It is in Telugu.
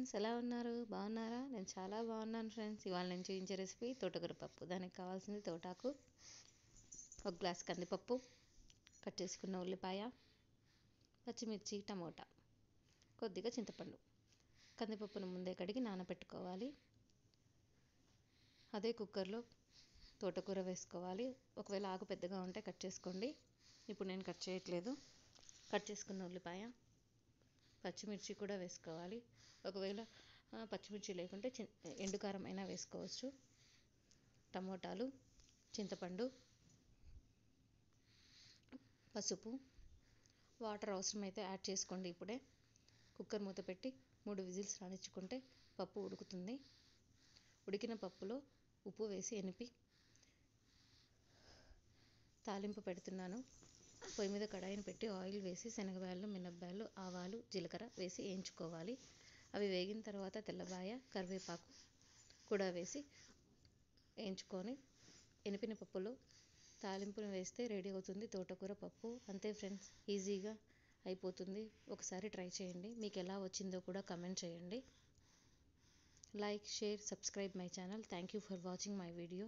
ఫ్రెండ్స్, ఎలా ఉన్నారు? బాగున్నారా? నేను చాలా బాగున్నాను ఫ్రెండ్స్. ఇవాళ నేను చూపించే రెసిపీ తోటకూర పప్పు. దానికి కావాల్సింది తోటాకు, ఒక గ్లాస్ కందిపప్పు, కట్ చేసుకున్న ఉల్లిపాయ, పచ్చిమిర్చి, టమోటా, కొద్దిగా చింతపండు. కందిపప్పును ముందే కడిగి నానబెట్టుకోవాలి. అదే కుక్కర్లో తోటకూర వేసుకోవాలి. ఒకవేళ ఆకు పెద్దగా ఉంటే కట్ చేసుకోండి. ఇప్పుడు నేను కట్ చేయట్లేదు. కట్ చేసుకున్న ఉల్లిపాయ, పచ్చిమిర్చి కూడా వేసుకోవాలి. ఒకవేళ పచ్చిమిర్చి లేకుంటే ఎండుకారం అయినా వేసుకోవచ్చు. టమోటాలు, చింతపండు, పసుపు, వాటర్ అవసరమైతే యాడ్ చేసుకోండి. ఇప్పుడే కుక్కర్ మూత పెట్టి 3 విజిల్స్ రానిచ్చుకుంటే పప్పు ఉడుకుతుంది. ఉడికిన పప్పులో ఉప్పు వేసి ఎనిపి తాలింపు పెడుతున్నాను. పొయ్యి మీద కడాయిని పెట్టి ఆయిల్ వేసి శనగబాయలు, మినపబాయలు, ఆవాలు, జీలకర్ర వేసి వేయించుకోవాలి. అవి వేగిన తర్వాత తెల్లబాయ, కరివేపాకు కూడా వేసి వేయించుకొని ఎనిపిన పప్పులో తాలింపును వేస్తే రెడీ అవుతుంది తోటకూర పప్పు. అంతే ఫ్రెండ్స్, ఈజీగా అయిపోతుంది. ఒకసారి ట్రై చేయండి. మీకు ఎలా వచ్చిందో కూడా కమెంట్ చేయండి. Like, share, subscribe my channel. Thank you for watching my video.